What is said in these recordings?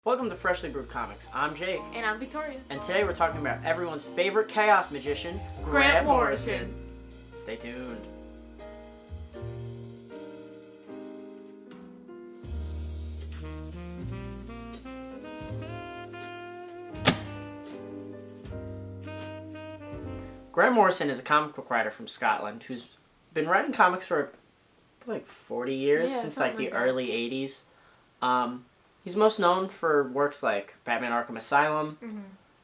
Welcome to Freshly Brewed Comics. I'm Jake. And I'm Victoria. And today we're talking about everyone's favorite chaos magician, Grant Morrison. Stay tuned. Grant Morrison is a comic book writer from Scotland who's been writing comics for like 40 years, since like the early 80s. He's most known for works like Batman Arkham Asylum,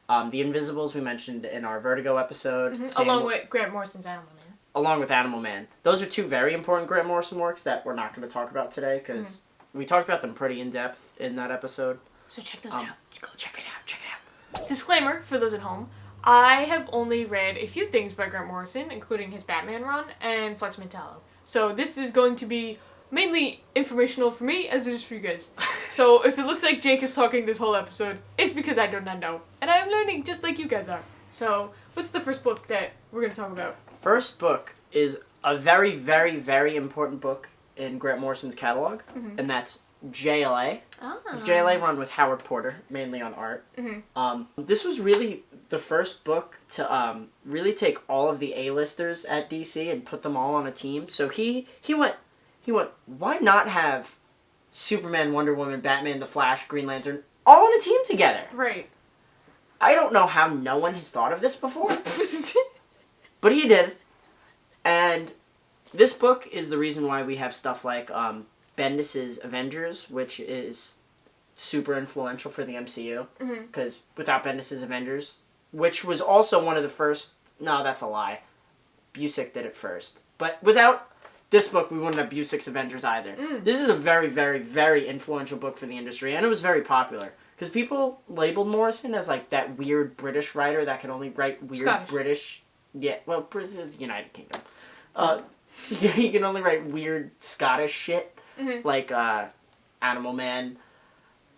The Invisibles we mentioned in our Vertigo episode. Along with Grant Morrison's Animal Man. Along with Animal Man. Those are two very important Grant Morrison works that we're not going to talk about today because we talked about them pretty in depth in that episode. So check those out. Go check it out. Disclaimer for those at home. I have only read a few things by Grant Morrison, including his Batman run and Flex MENTALLO. So this is going to be mainly informational for me as it is for you guys. So if it looks like Jake is talking this whole episode, it's because I do not know. And I am learning just like you guys are. So what's the first book that we're going to talk about? First book is a very, very, very important book in Grant Morrison's catalog, and that's JLA. It's JLA run with Howard Porter, mainly on art. This was really the first book to really take all of the A-listers at DC and put them all on a team. So he went, why not have Superman, Wonder Woman, Batman, The Flash, Green Lantern, all on a team together? Right. I don't know how no one has thought of this before. But he did. And this book is the reason why we have stuff like Bendis' Avengers, which is super influential for the MCU. Because without Bendis' Avengers, which was also one of the first... No, that's a lie. Busiek did it first. But without this book, we wouldn't have Busiek's Avengers either. This is a very, very, very influential book for the industry, and it was very popular. Because people labeled Morrison as, like, that weird British writer that could only write weird Scottish. British... Yeah, well, it's the United Kingdom. He can only write weird Scottish shit, like Animal Man,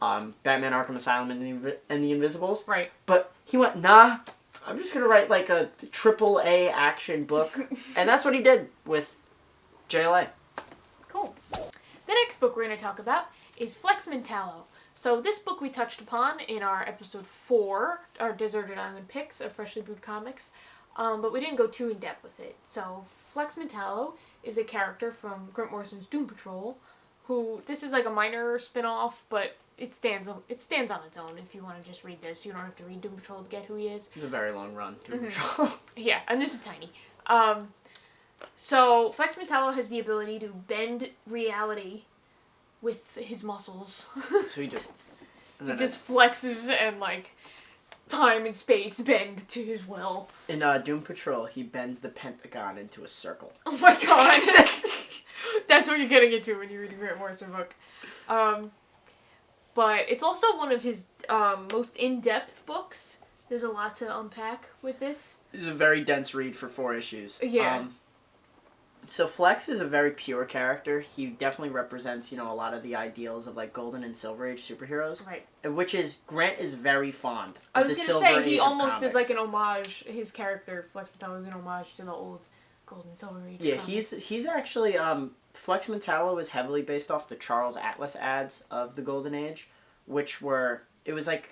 Batman Arkham Asylum, and the Invisibles. Right. But he went, nah, I'm just going to write, like, a AAA action book. And that's what he did with JLA. Cool. The next book we're going to talk about is Flex MENTALLO. So this book we touched upon in our episode 4, our Deserted Island picks of Freshly Brewed Comics, but we didn't go too in depth with it. So Flex MENTALLO is a character from Grant Morrison's Doom Patrol, who, this is like a minor spin-off, but it stands on its own. If you want to just read this, you don't have to read Doom Patrol to get who he is. It's a very long run, Doom Patrol. Yeah, and this is tiny. So Flex MENTALLO has the ability to bend reality with his muscles. So he just flexes and, like, time and space bend to his will. In Doom Patrol, he bends the Pentagon into a circle. Oh my god! That's what you're getting into when you're reading a Grant Morrison book. But it's also one of his most in-depth books. There's a lot to unpack with this. It's a very dense read for 4 issues. Yeah. So Flex is a very pure character. He definitely represents, a lot of the ideals of, like, Golden and Silver Age superheroes. Right. Which is, Grant is very fond of I was the going Silver to say, Age he of almost comics. is like an homage, his character, Flex MENTALLO, is an homage to the old Golden Silver Age comics. he's actually, Flex MENTALLO is heavily based off the Charles Atlas ads of the Golden Age, which were, it was like,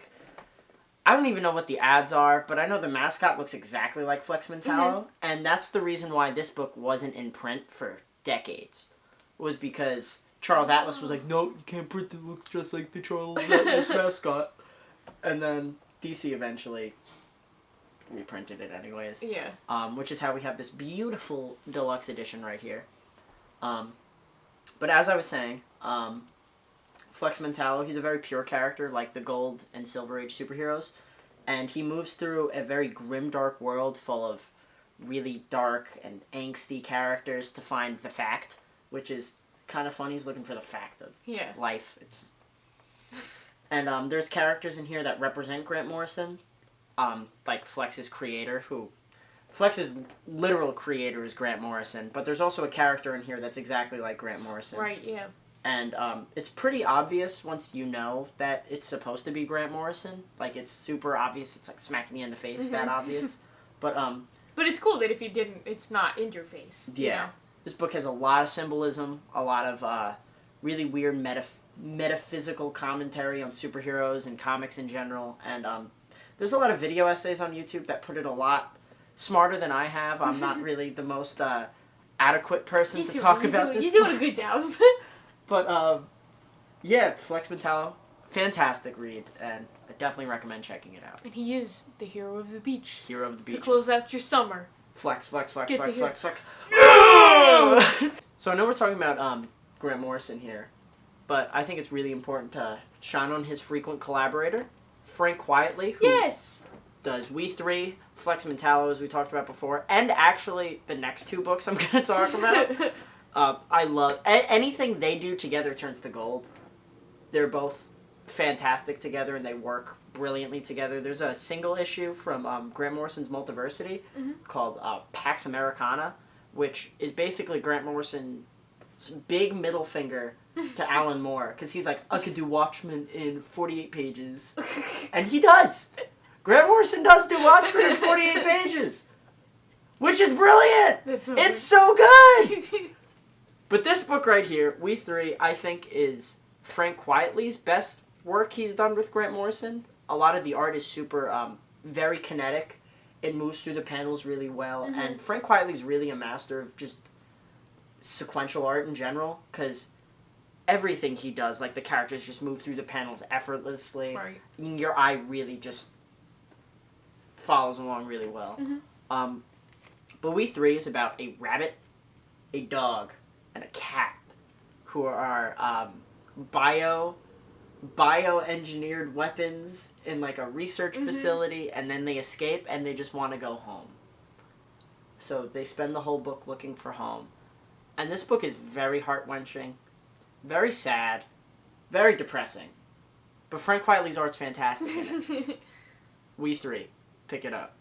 I don't even know what the ads are, but I know the mascot looks exactly like Flex MENTALLO, and that's the reason why this book wasn't in print for decades, was because Charles Atlas was like, no, you can't print it, looks just like the Charles Atlas mascot. And then DC eventually reprinted it anyways. Yeah. Which is how we have this beautiful deluxe edition right here. But as I was saying, Flex MENTALLO, he's a very pure character, like the Gold and Silver Age superheroes, and he moves through a very grimdark world full of really dark and angsty characters to find the fact, which is kind of funny. He's looking for the fact of life. And there's characters in here that represent Grant Morrison, like Flex's creator, Flex's literal creator is Grant Morrison, but there's also a character in here that's exactly like Grant Morrison. Right, yeah. And it's pretty obvious once you know that it's supposed to be Grant Morrison. Like, it's super obvious. It's like smacking me in the face, that obvious. But it's cool that if you didn't, it's not in your face. Yeah. You know? This book has a lot of symbolism, a lot of really weird metaphysical commentary on superheroes and comics in general. And there's a lot of video essays on YouTube that put it a lot smarter than I have. I'm not really the most adequate person to talk about this. You're doing a good job. But, yeah, Flex Mentallo, fantastic read, and I definitely recommend checking it out. And he is the hero of the beach. Hero of the beach. To close out your summer. Flex, flex, flex, Get flex, the flex, flex. So I know we're talking about Grant Morrison here, but I think it's really important to shine on his frequent collaborator, Frank Quietly, who does We Three, Flex Mentallo, as we talked about before, and actually the next two books I'm going to talk about. I love... anything they do together turns to gold. They're both fantastic together, and they work brilliantly together. There's a single issue from Grant Morrison's Multiversity called Pax Americana, which is basically Grant Morrison's big middle finger to Alan Moore, because he's like, I could do Watchmen in 48 pages. And he does! Grant Morrison does do Watchmen in 48 pages! Which is brilliant! It's so good! But this book right here, We Three, I think is Frank Quietly's best work he's done with Grant Morrison. A lot of the art is super, very kinetic. It moves through the panels really well. And Frank Quietly's really a master of just sequential art in general, because everything he does, like the characters just move through the panels effortlessly. Right. Your eye really just follows along really well. But We Three is about a rabbit, a dog, and a cat who are bioengineered weapons in like a research facility, and then they escape and they just want to go home. So they spend the whole book looking for home. And this book is very heart-wrenching, very sad, very depressing. But Frank Quietly's art's fantastic in it. We Three. Pick it up.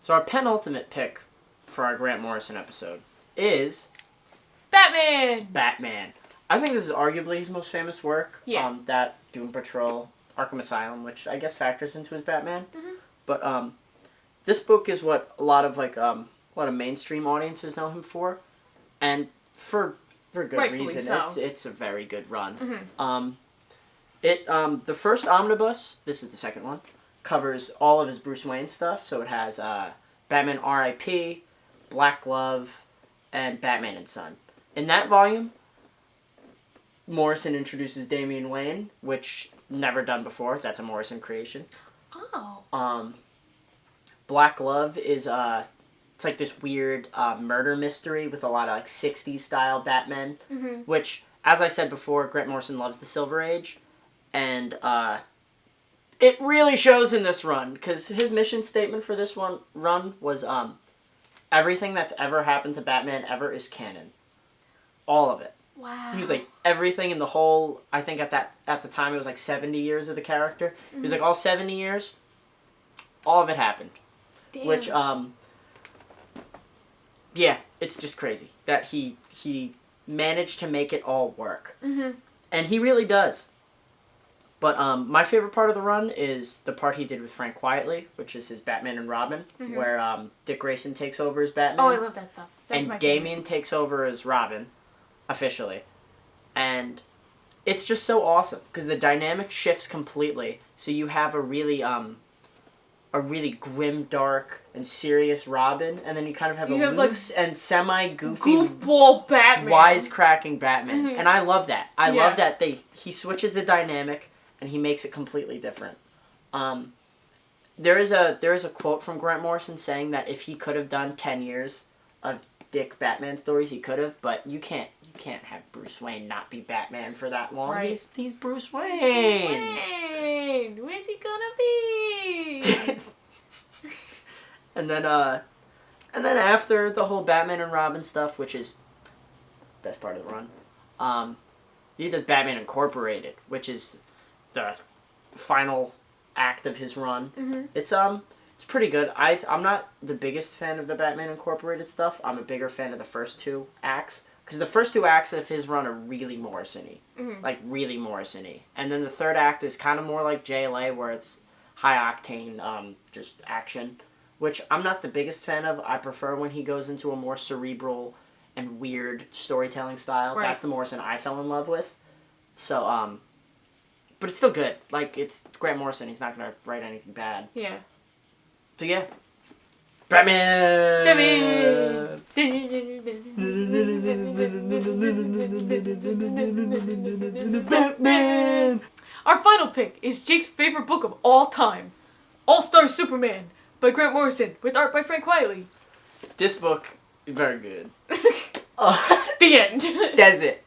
So our penultimate pick for our Grant Morrison episode is... Batman. I think this is arguably his most famous work. Yeah. That, Doom Patrol, Arkham Asylum, which I guess factors into his Batman. But this book is what a lot of mainstream audiences know him for, and for good Rightfully reason. so. It's a very good run. The first omnibus, this is the second one, covers all of his Bruce Wayne stuff. So it has Batman R.I.P., Black Glove, and Batman and Son. In that volume, Morrison introduces Damian Wayne, which never done before. That's a Morrison creation. Oh. Black Glove is it's like this weird murder mystery with a lot of like 60s style Batmen, which, as I said before, Grant Morrison loves the Silver Age, and it really shows in this run, because his mission statement for this run was everything that's ever happened to Batman ever is canon. All of it. Wow. He was like, everything in the whole, I think at the time it was like 70 years of the character. He was like, all 70 years, all of it happened. Damn. Which, yeah, it's just crazy that he managed to make it all work. And he really does. But my favorite part of the run is the part he did with Frank Quietly, which is his Batman and Robin, where Dick Grayson takes over as Batman. Oh, I love that stuff. That's and my Damian takes over as Robin, officially. And it's just so awesome, because the dynamic shifts completely. So you have a really grim, dark, and serious Robin, and then you kind of have loose and semi-goofy, goofball Batman, wisecracking Batman. And I love that. I love that he switches the dynamic, and he makes it completely different. There is a quote from Grant Morrison saying that if he could have done 10 years of Dick Batman stories, he could have, but you can't have Bruce Wayne not be Batman for that long. Right. He's Bruce Wayne. Where's he gonna be? And then after the whole Batman and Robin stuff, which is the best part of the run, he does Batman Incorporated, which is the final act of his run. It's pretty good. I'm not the biggest fan of the Batman Incorporated stuff. I'm a bigger fan of the first two acts, because the first two acts of his run are really Morrison-y. Like, really Morrison-y. And then the third act is kind of more like JLA, where it's high-octane, just action, which I'm not the biggest fan of. I prefer when he goes into a more cerebral and weird storytelling style. Right. That's the Morrison I fell in love with. So, but it's still good. Like, it's Grant Morrison. He's not going to write anything bad. Yeah. So, yeah. Batman! Batman! Our final pick is Jake's favorite book of all time, All-Star Superman by Grant Morrison, with art by Frank Wiley. This book is very good. The end. That's it.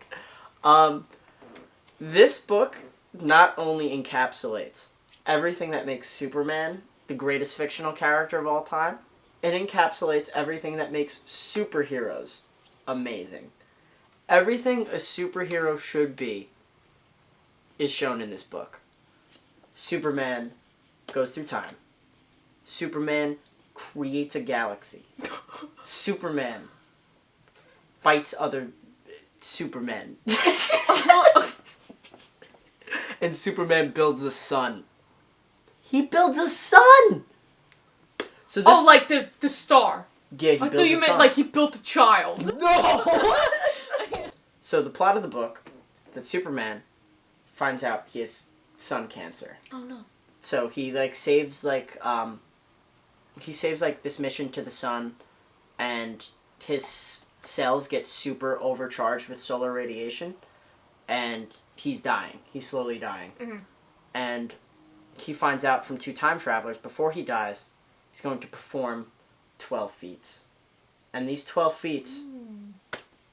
This book not only encapsulates everything that makes Superman the greatest fictional character of all time, it encapsulates everything that makes superheroes amazing. Everything a superhero should be is shown in this book. Superman goes through time. Superman creates a galaxy. Superman fights other Supermen. And Superman builds a sun. He builds a sun! So this, like the star. Yeah, he I builds thought you a meant sun. like he built a child. No! So the plot of the book is that Superman finds out he has sun cancer. Oh no. So he saves this mission to the sun, and his cells get super overcharged with solar radiation, and he's dying. He's slowly dying. Mm-hmm. And he finds out from 2 time travelers before he dies, he's going to perform 12 feats. And these 12 feats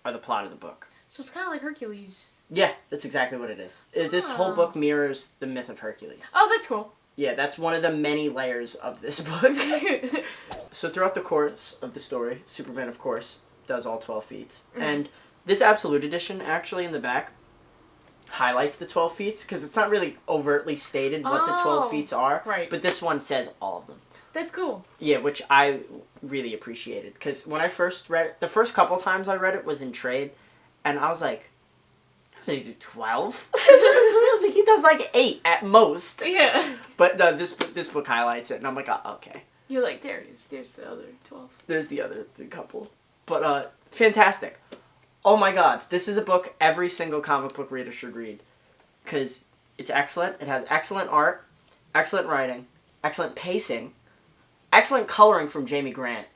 are the plot of the book. So it's kind of like Hercules. Yeah, that's exactly what it is. This whole book mirrors the myth of Hercules. Oh, that's cool. Yeah, that's one of the many layers of this book. So throughout the course of the story, Superman, of course, does all 12 feats. Mm-hmm. And this Absolute Edition, actually, in the back, highlights the 12 feats, because it's not really overtly stated what the 12 feats are. Right. But this one says all of them. That's cool. Yeah, which I really appreciated. Because when I first read it, the first couple times I read it was in trade, and I was like, they do 12? I was like, he does like 8 at most. Yeah. But this book highlights it, and I'm like, oh, okay. You're like, there it is. There's the other 12. There's the other couple. But, fantastic. Oh my god, this is a book every single comic book reader should read. Because it's excellent. It has excellent art, excellent writing, excellent pacing, excellent coloring from Jamie Grant.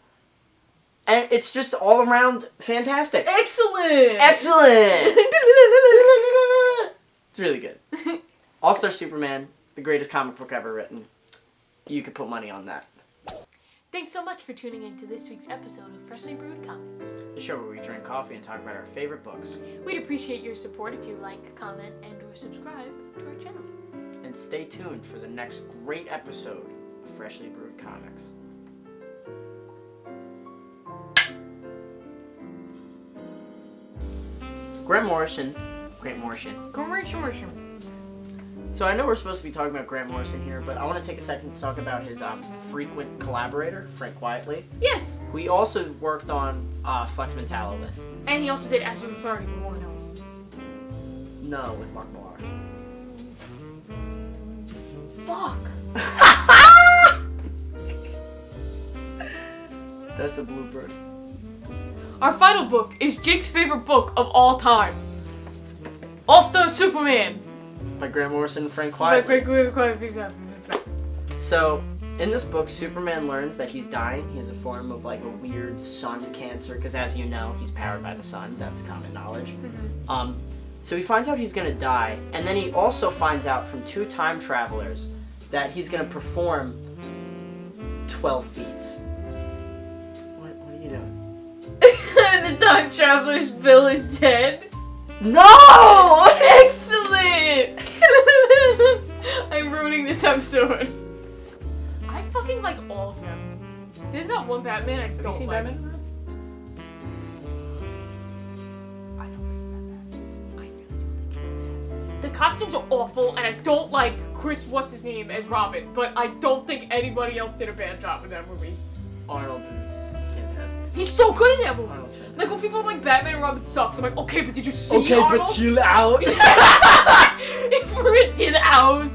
And it's just all around fantastic. Excellent! Excellent! It's really good. All-Star Superman, the greatest comic book ever written. You could put money on that. Thanks so much for tuning in to this week's episode of Freshly Brewed Comics. The show where we drink coffee and talk about our favorite books. We'd appreciate your support if you like, comment, and or subscribe to our channel. And stay tuned for the next great episode of Freshly Brewed Comics. Grant Morrison. So I know we're supposed to be talking about Grant Morrison here, but I want to take a second to talk about his frequent collaborator, Frank Wiley. Yes! Who he also worked on Flex MENTALLO with. And he also did ASYLUM with one else. No, with Mark Millar. Fuck! That's a blooper. Our final book is Jake's favorite book of all time. All-Star Superman. By Grant Morrison and Frank Wiley. So, in this book, Superman learns that he's dying. He has a form of like a weird sun cancer, because as you know, he's powered by the sun. That's common knowledge. Mm-hmm. So he finds out he's gonna die, and then he also finds out from 2 time travelers that he's gonna perform 12 feats. What are you doing? The Time Travelers, Bill and Ted. No! Excellent! I'm ruining this episode. I fucking like all of them. There's not one Batman I don't like. Batman? I don't think it's that bad. I really don't think it's that bad. The costumes are awful, and I don't like Chris, what's his name, as Robin, but I don't think anybody else did a bad job in that movie. Arnold is fantastic. He's so good in that movie. Arnold's fantastic. Like when people are like Batman and Robin sucks, I'm like, okay, but did you see Arnold? But chill out. Chill out.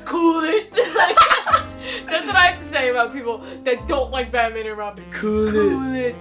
Cool it. That's what I have to say about people that don't like Batman and Robin. Cool it.